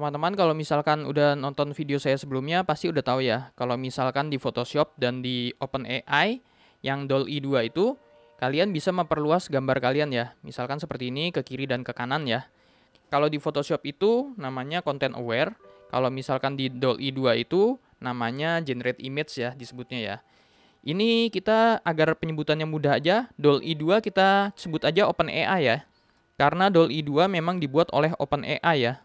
Teman-teman kalau misalkan udah nonton video saya sebelumnya pasti udah tahu ya, kalau misalkan di Photoshop dan di OpenAI yang DALL-E 2 itu, kalian bisa memperluas gambar kalian ya. Misalkan seperti ini ke kiri dan ke kanan ya. Kalau di Photoshop itu namanya content aware, kalau misalkan di DALL-E 2 itu namanya generate image ya disebutnya ya. Ini kita agar penyebutannya mudah aja, DALL-E 2 kita sebut aja OpenAI ya. Karena DALL-E 2 memang dibuat oleh OpenAI ya.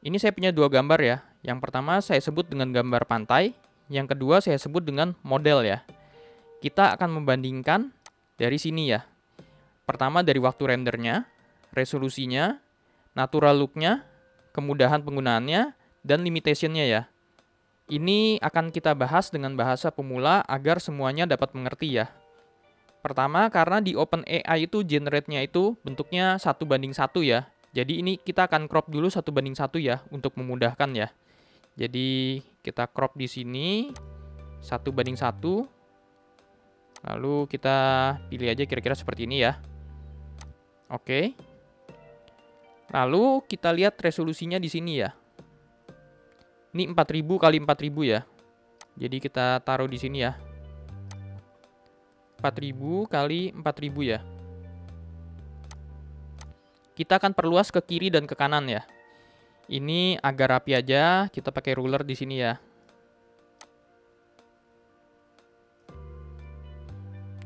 Ini saya punya dua gambar ya. Yang pertama saya sebut dengan gambar pantai, yang kedua saya sebut dengan model ya. Kita akan membandingkan dari sini ya. Pertama dari waktu rendernya, resolusinya, natural look-nya, kemudahan penggunaannya, dan limitation-nya ya. Ini akan kita bahas dengan bahasa pemula agar semuanya dapat mengerti ya. Pertama, karena di OpenAI itu generate-nya itu bentuknya 1:1 ya. Jadi ini kita akan crop dulu 1:1 ya untuk memudahkan ya. Jadi kita crop di sini 1:1. Lalu kita pilih aja kira-kira seperti ini ya. Oke. Lalu kita lihat resolusinya di sini ya. Ini 4000 kali 4000 ya. Jadi kita taruh di sini ya. 4000 kali 4000 ya. Kita akan perluas ke kiri dan ke kanan ya. Ini agak rapi aja, kita pakai ruler di sini ya.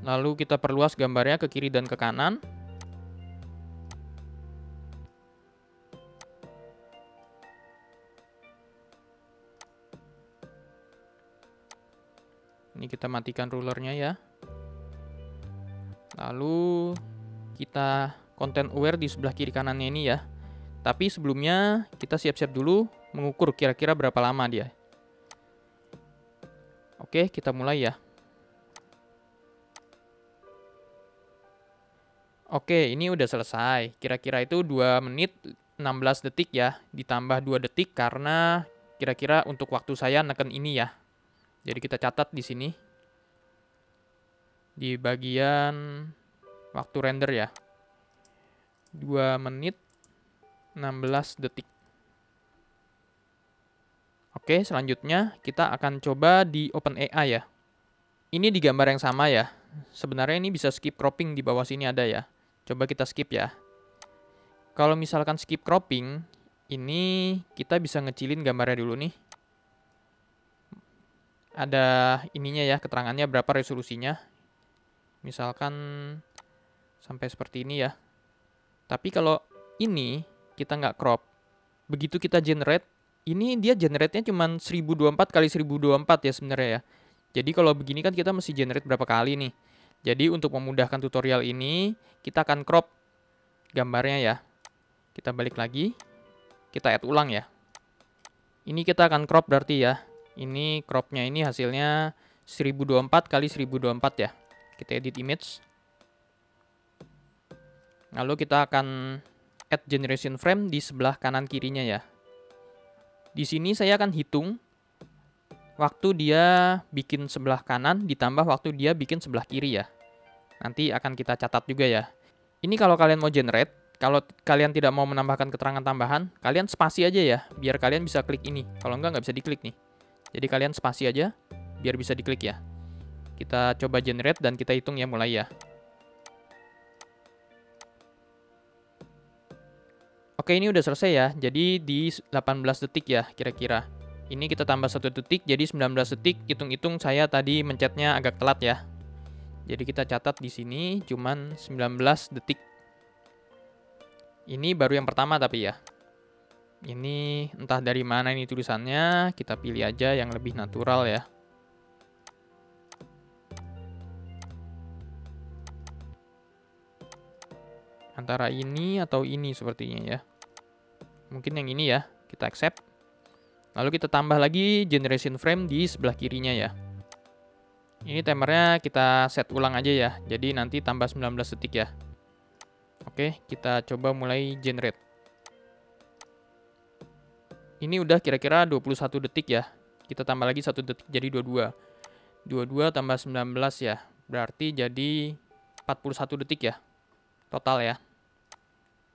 Lalu kita perluas gambarnya ke kiri dan ke kanan. Ini kita matikan rulernya ya. Lalu kita content aware di sebelah kiri kanannya ini ya. Tapi sebelumnya kita siap-siap dulu mengukur kira-kira berapa lama dia. Oke, kita mulai ya. Oke, ini udah selesai. Kira-kira itu 2 menit 16 detik ya. Ditambah 2 detik karena kira-kira untuk waktu saya neken ini ya. Jadi kita catat di sini. Di bagian waktu render ya. 2 menit 16 detik. Oke, selanjutnya kita akan coba di OpenAI ya. Ini di gambar yang sama ya. Sebenarnya ini bisa skip cropping di bawah sini ada ya. Coba kita skip ya. Kalau misalkan skip cropping, ini kita bisa ngecilin gambarnya dulu nih. Ada ininya ya, keterangannya berapa resolusinya. Misalkan sampai seperti ini ya. Tapi kalau ini kita nggak crop, begitu kita generate, ini dia generate-nya cuma 1024 kali 1024 ya sebenarnya ya. Jadi kalau begini kan kita mesti generate berapa kali nih. Jadi untuk memudahkan tutorial ini, kita akan crop gambarnya ya. Kita balik lagi, kita add ulang ya. Ini kita akan crop berarti ya. Ini cropnya ini hasilnya 1024 kali 1024 ya. Kita edit image. Lalu kita akan add generation frame di sebelah kanan kirinya ya. Di sini saya akan hitung waktu dia bikin sebelah kanan ditambah waktu dia bikin sebelah kiri ya. Nanti akan kita catat juga ya. Ini kalau kalian mau generate, kalau kalian tidak mau menambahkan keterangan tambahan, kalian spasi aja ya, biar kalian bisa klik ini. Kalau enggak bisa diklik nih. Jadi kalian spasi aja, biar bisa diklik ya. Kita coba generate dan kita hitung ya mulai ya. Oke, ini udah selesai ya. Jadi di 18 detik ya kira-kira. Ini kita tambah 1 detik, jadi 19 detik. Hitung-hitung saya tadi mencetnya agak telat ya. Jadi kita catat di sini cuman 19 detik. Ini baru yang pertama tapi ya. Ini entah dari mana ini tulisannya, kita pilih aja yang lebih natural ya. Antara ini atau ini sepertinya ya. Mungkin yang ini ya, kita accept. Lalu kita tambah lagi generation frame di sebelah kirinya ya. Ini timernya kita set ulang aja ya, jadi nanti tambah 19 detik ya. Oke, kita coba mulai generate. Ini udah kira-kira 21 detik ya. Kita tambah lagi 1 detik jadi 22. 22 tambah 19 ya. Berarti jadi 41 detik ya. Total ya.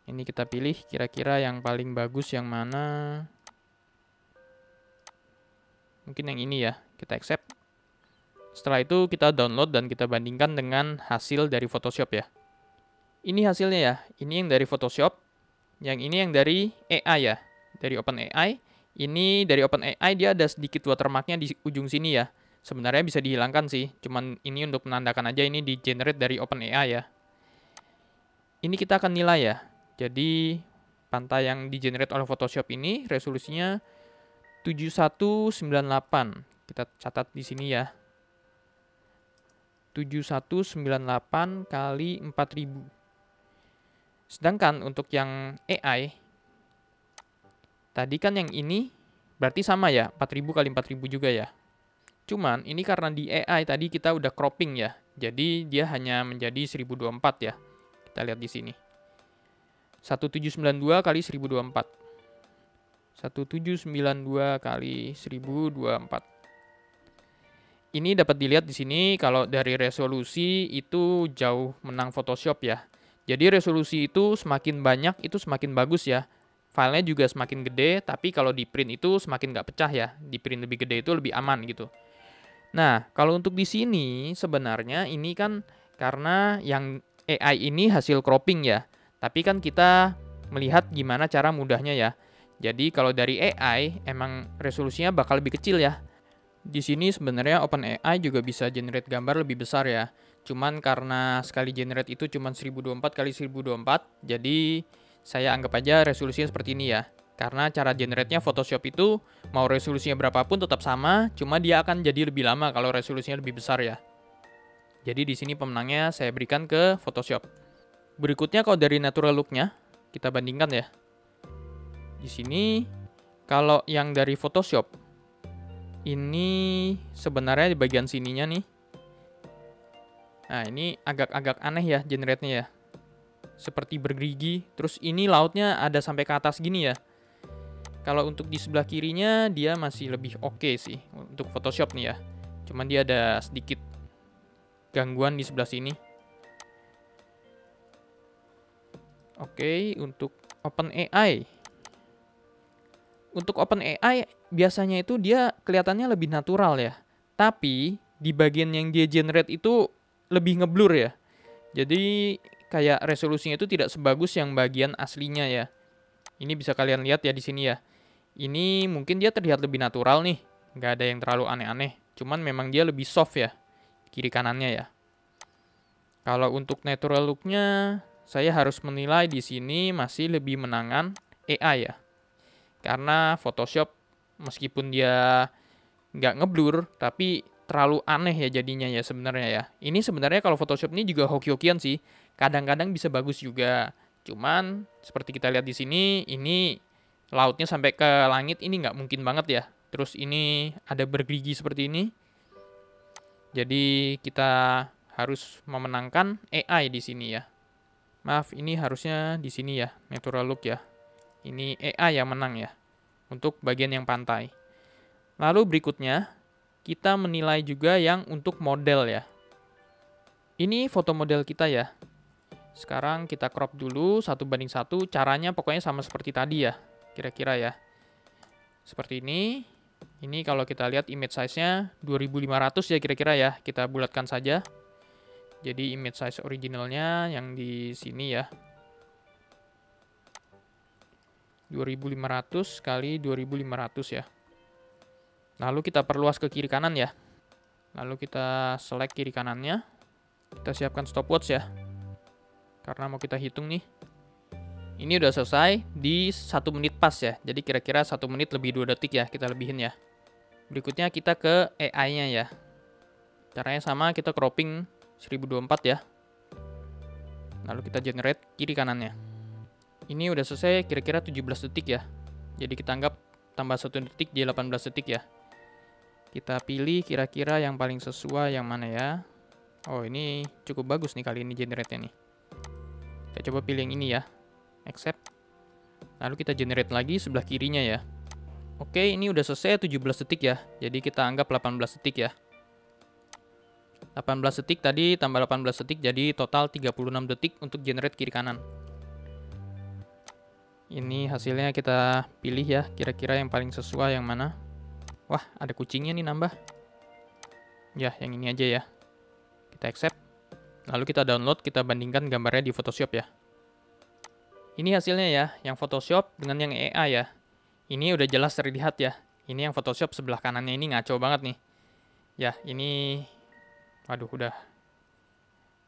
Ini kita pilih kira-kira yang paling bagus yang mana. Mungkin yang ini ya, kita accept. Setelah itu kita download dan kita bandingkan dengan hasil dari Photoshop ya. Ini hasilnya ya, ini yang dari Photoshop, yang ini yang dari AI ya, dari OpenAI. Ini dari OpenAI dia ada sedikit watermarknya di ujung sini ya. Sebenarnya bisa dihilangkan sih, cuman ini untuk menandakan aja ini di generate dari OpenAI ya. Ini kita akan nilai ya. Jadi pantai yang di generate oleh Photoshop ini resolusinya 7198. Kita catat di sini ya. 7198 kali 4000. Sedangkan untuk yang AI, tadi kan yang ini berarti sama ya, 4000 kali 4000 juga ya. Cuman ini karena di AI tadi kita udah cropping ya, jadi dia hanya menjadi 1024 ya. Kita lihat di sini. 1792 kali 1024. 1792 kali 1024. Ini dapat dilihat di sini kalau dari resolusi itu jauh menang Photoshop ya. Jadi resolusi itu semakin banyak itu semakin bagus ya. Filenya juga semakin gede, tapi kalau di print itu semakin nggak pecah ya. Di print lebih gede itu lebih aman gitu. Nah, kalau untuk di sini sebenarnya ini kan karena yang AI ini hasil cropping ya. Tapi kan kita melihat gimana cara mudahnya ya. Jadi kalau dari AI emang resolusinya bakal lebih kecil ya. Di sini sebenarnya OpenAI juga bisa generate gambar lebih besar ya. Cuman karena sekali generate itu cuma 1024 kali 1024, jadi saya anggap aja resolusinya seperti ini ya. Karena cara generate-nya Photoshop itu mau resolusinya berapapun tetap sama, cuma dia akan jadi lebih lama kalau resolusinya lebih besar ya. Jadi di sini pemenangnya saya berikan ke Photoshop. Berikutnya kalau dari natural look-nya, kita bandingkan ya. Di sini kalau yang dari Photoshop ini sebenarnya di bagian sininya nih. Nah, ini agak-agak aneh ya generate-nya ya. Seperti bergerigi. Terus ini lautnya ada sampai ke atas gini ya. Kalau untuk di sebelah kirinya dia masih lebih oke sih untuk Photoshop nih ya. Cuman dia ada sedikit gangguan di sebelah sini. Oke, untuk OpenAI. Untuk OpenAI biasanya itu dia kelihatannya lebih natural ya. Tapi di bagian yang dia generate itu lebih ngeblur ya. Jadi kayak resolusinya itu tidak sebagus yang bagian aslinya ya. Ini bisa kalian lihat ya di sini ya. Ini mungkin dia terlihat lebih natural nih. Nggak ada yang terlalu aneh-aneh. Cuman memang dia lebih soft ya. Kiri kanannya ya. Kalau untuk natural look-nya, saya harus menilai di sini masih lebih menangan AI ya. Karena Photoshop meskipun dia nggak ngeblur, tapi terlalu aneh ya jadinya ya sebenarnya ya. Ini sebenarnya kalau Photoshop ini juga hoki-hokian sih. Kadang-kadang bisa bagus juga. Cuman seperti kita lihat di sini, ini lautnya sampai ke langit ini nggak mungkin banget ya. Terus ini ada bergerigi seperti ini. Jadi kita harus memenangkan AI di sini ya. Maaf, ini harusnya di sini ya, natural look ya. Ini AI yang menang ya, untuk bagian yang pantai. Lalu berikutnya, kita menilai juga yang untuk model ya. Ini foto model kita ya. Sekarang kita crop dulu 1:1, caranya pokoknya sama seperti tadi ya, kira-kira ya. Seperti ini. Ini kalau kita lihat image size-nya 2500 ya kira-kira ya, kita bulatkan saja. Jadi image size originalnya yang di sini ya. 2500 kali 2500 ya. Lalu kita perluas ke kiri kanan ya. Lalu kita select kiri kanannya. Kita siapkan stopwatch ya. Karena mau kita hitung nih. Ini udah selesai di 1 menit pas ya. Jadi kira-kira 1 menit lebih 2 detik ya kita lebihin ya. Berikutnya kita ke AI-nya ya. Caranya sama, kita cropping 1024 ya. Lalu kita generate kiri kanannya. Ini udah selesai kira-kira 17 detik ya. Jadi kita anggap tambah 1 detik jadi 18 detik ya. Kita pilih kira-kira yang paling sesuai yang mana ya. Oh, ini cukup bagus nih kali ini generate-nya nih. Kita coba pilih yang ini ya. Accept. Lalu kita generate lagi sebelah kirinya ya. Oke, ini udah selesai 17 detik ya. Jadi kita anggap 18 detik ya. 18 detik tadi tambah 18 detik jadi total 36 detik untuk generate kiri kanan. Ini hasilnya kita pilih ya, kira-kira yang paling sesuai yang mana. Wah, ada kucingnya nih nambah. Ya, yang ini aja ya. Kita accept. Lalu kita download, kita bandingkan gambarnya di Photoshop ya. Ini hasilnya ya, yang Photoshop dengan yang AI ya. Ini udah jelas terlihat ya. Ini yang Photoshop sebelah kanannya ini ngaco banget nih. Ya, ini... Waduh, udah.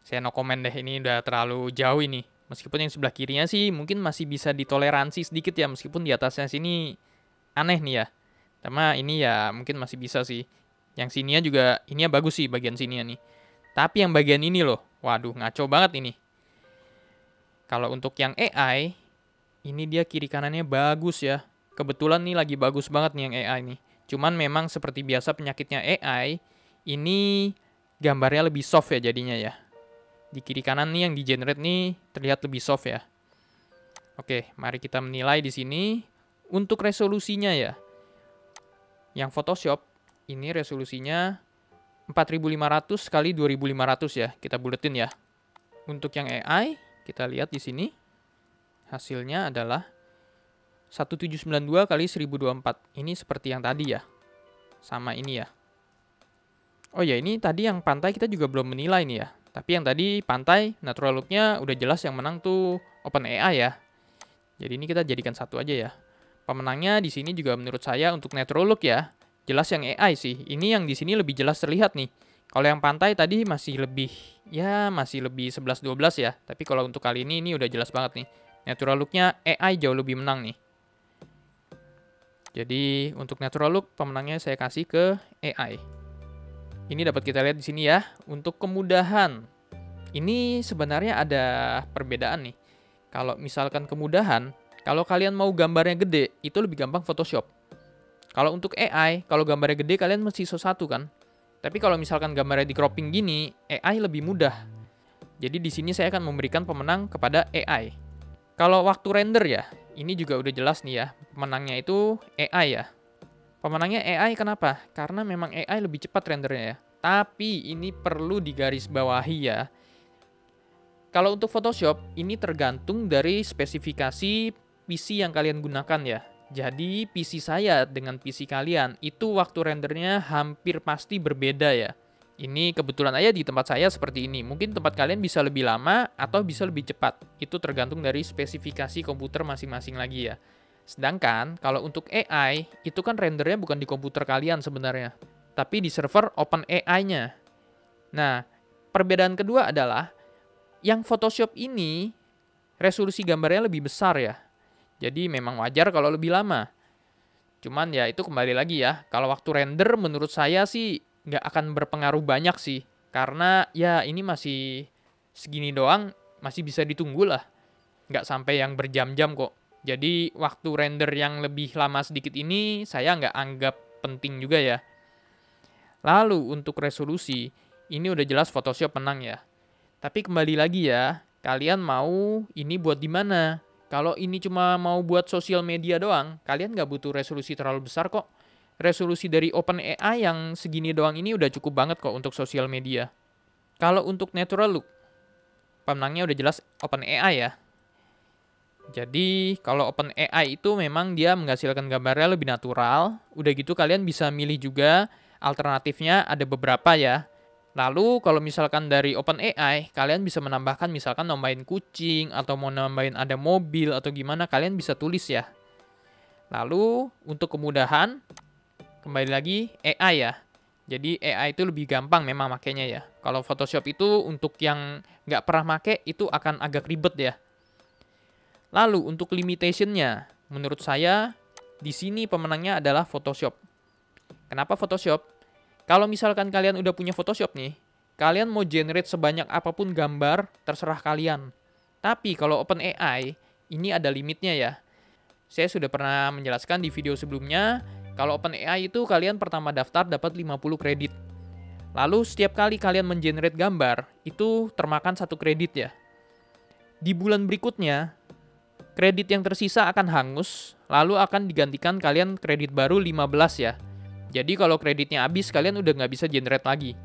Saya no comment deh, ini udah terlalu jauh ini. Meskipun yang sebelah kirinya sih mungkin masih bisa ditoleransi sedikit ya, meskipun di atasnya sini aneh nih ya. Sama ini ya mungkin masih bisa sih. Yang sininya juga, ininya bagus sih bagian sininya nih. Tapi yang bagian ini loh, waduh ngaco banget ini. Kalau untuk yang AI, ini dia kiri kanannya bagus ya. Kebetulan nih lagi bagus banget nih yang AI nih. Cuman memang seperti biasa penyakitnya AI, ini gambarnya lebih soft ya jadinya ya. Di kiri kanan nih yang di-generate nih terlihat lebih soft ya. Oke, mari kita menilai di sini. Untuk resolusinya ya. Yang Photoshop, ini resolusinya 4500 kali 2500 ya. Kita buletin ya. Untuk yang AI, kita lihat di sini. Hasilnya adalah 1792 kali 1024. Ini seperti yang tadi ya. Sama ini ya. Oh ya, ini tadi yang pantai kita juga belum menilai nih ya. Tapi yang tadi pantai, natural look-nya udah jelas yang menang tuh OpenAI ya. Jadi ini kita jadikan satu aja ya. Pemenangnya di sini juga menurut saya untuk natural look ya. Jelas yang AI sih. Ini yang di sini lebih jelas terlihat nih. Kalau yang pantai tadi masih lebih 11-12 ya. Tapi kalau untuk kali ini udah jelas banget nih. Natural look-nya AI jauh lebih menang nih. Jadi untuk natural look pemenangnya saya kasih ke AI. Ini dapat kita lihat di sini ya. Untuk kemudahan. Ini sebenarnya ada perbedaan nih. Kalau misalkan kemudahan, kalau kalian mau gambarnya gede, itu lebih gampang Photoshop. Kalau untuk AI, kalau gambarnya gede kalian mesti ISO 1 kan. Tapi kalau misalkan gambarnya di cropping gini, AI lebih mudah. Jadi di sini saya akan memberikan pemenang kepada AI. Kalau waktu render ya, ini juga udah jelas nih ya. Pemenangnya itu AI ya. Pemenangnya AI kenapa? Karena memang AI lebih cepat rendernya ya. Tapi ini perlu digarisbawahi ya. Kalau untuk Photoshop, ini tergantung dari spesifikasi PC yang kalian gunakan ya. Jadi PC saya dengan PC kalian itu waktu rendernya hampir pasti berbeda ya. Ini kebetulan aja di tempat saya seperti ini. Mungkin tempat kalian bisa lebih lama atau bisa lebih cepat. Itu tergantung dari spesifikasi komputer masing-masing lagi ya. Sedangkan kalau untuk AI, itu kan rendernya bukan di komputer kalian sebenarnya. Tapi di server OpenAI-nya. Nah, perbedaan kedua adalah yang Photoshop ini resolusi gambarnya lebih besar ya. Jadi memang wajar kalau lebih lama. Cuman ya itu kembali lagi ya. Kalau waktu render menurut saya sih nggak akan berpengaruh banyak sih. Karena ya ini masih segini doang, masih bisa ditunggu lah. Nggak sampai yang berjam-jam kok. Jadi waktu render yang lebih lama sedikit ini saya nggak anggap penting juga ya. Lalu untuk resolusi, ini udah jelas Photoshop menang ya. Tapi kembali lagi ya, kalian mau ini buat di mana? Kalau ini cuma mau buat sosial media doang, kalian nggak butuh resolusi terlalu besar kok. Resolusi dari OpenAI yang segini doang ini udah cukup banget kok untuk sosial media. Kalau untuk natural look, pemenangnya udah jelas OpenAI ya. Jadi kalau OpenAI itu memang dia menghasilkan gambarnya lebih natural. Udah gitu kalian bisa milih juga alternatifnya ada beberapa ya. Lalu kalau misalkan dari OpenAI, kalian bisa menambahkan misalkan nambahin kucing atau mau nambahin ada mobil atau gimana, kalian bisa tulis ya. Lalu untuk kemudahan, kembali lagi AI ya. Jadi AI itu lebih gampang memang makainya ya. Kalau Photoshop itu untuk yang nggak pernah make itu akan agak ribet ya. Lalu untuk limitationnya, menurut saya di sini pemenangnya adalah Photoshop. Kenapa Photoshop? Kalau misalkan kalian udah punya Photoshop nih, kalian mau generate sebanyak apapun gambar, terserah kalian. Tapi kalau OpenAI, ini ada limitnya ya. Saya sudah pernah menjelaskan di video sebelumnya, kalau OpenAI itu kalian pertama daftar dapat 50 kredit. Lalu setiap kali kalian mengenerate gambar, itu termakan 1 kredit ya. Di bulan berikutnya, kredit yang tersisa akan hangus, lalu akan digantikan kalian kredit baru 15 ya. Jadi kalau kreditnya habis, kalian udah nggak bisa generate lagi.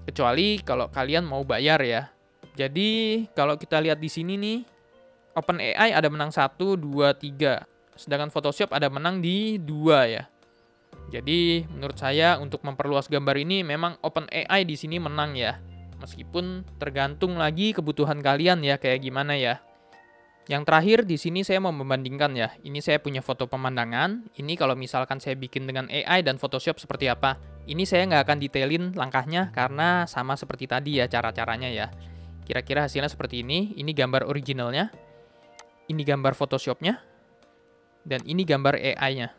Kecuali kalau kalian mau bayar ya. Jadi kalau kita lihat di sini nih, OpenAI ada menang 1, 2, 3. Sedangkan Photoshop ada menang di 2 ya. Jadi menurut saya untuk memperluas gambar ini memang OpenAI di sini menang ya. Meskipun tergantung lagi kebutuhan kalian ya kayak gimana ya. Yang terakhir di sini saya mau membandingkan ya. Ini saya punya foto pemandangan. Ini kalau misalkan saya bikin dengan AI dan Photoshop seperti apa. Ini saya nggak akan detailin langkahnya karena sama seperti tadi ya cara-caranya ya. Kira-kira hasilnya seperti ini. Ini gambar originalnya. Ini gambar Photoshopnya. Dan ini gambar AI-nya.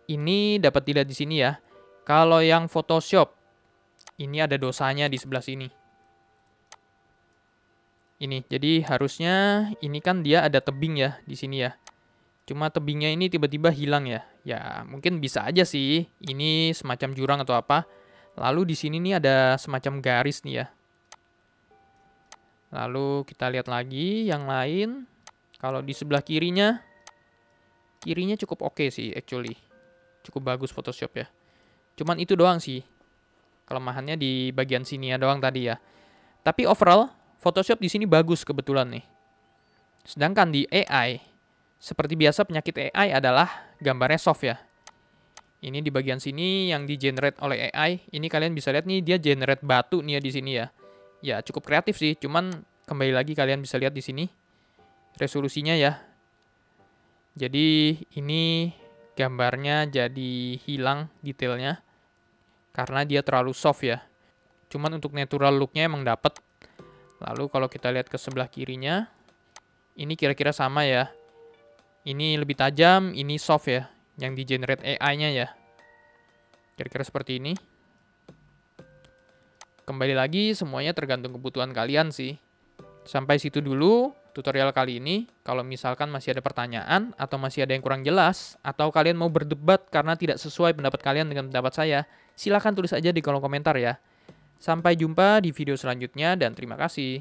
Ini dapat dilihat di sini ya. Kalau yang Photoshop, ini ada dosanya di sebelah sini. Ini, jadi harusnya ini kan dia ada tebing ya di sini ya. Cuma tebingnya ini tiba-tiba hilang ya. Ya, mungkin bisa aja sih. Ini semacam jurang atau apa. Lalu di sini nih ada semacam garis nih ya. Lalu kita lihat lagi yang lain. Kalau di sebelah kirinya cukup oke sih actually. Cukup bagus Photoshop ya. Cuman itu doang sih. Kelemahannya di bagian sini ya doang tadi ya. Tapi overall Photoshop di sini bagus kebetulan nih. Sedangkan di AI, seperti biasa penyakit AI adalah gambarnya soft ya. Ini di bagian sini yang di-generate oleh AI. Ini kalian bisa lihat nih dia generate batu nih ya di sini ya. Ya cukup kreatif sih, cuman kembali lagi kalian bisa lihat di sini resolusinya ya. Jadi ini gambarnya jadi hilang detailnya karena dia terlalu soft ya. Cuman untuk natural look-nya emang dapet. Lalu kalau kita lihat ke sebelah kirinya, ini kira-kira sama ya. Ini lebih tajam, ini soft ya, yang di-generate AI-nya ya. Kira-kira seperti ini. Kembali lagi, semuanya tergantung kebutuhan kalian sih. Sampai situ dulu tutorial kali ini. Kalau misalkan masih ada pertanyaan, atau masih ada yang kurang jelas, atau kalian mau berdebat karena tidak sesuai pendapat kalian dengan pendapat saya, silahkan tulis aja di kolom komentar ya. Sampai jumpa di video selanjutnya dan terima kasih.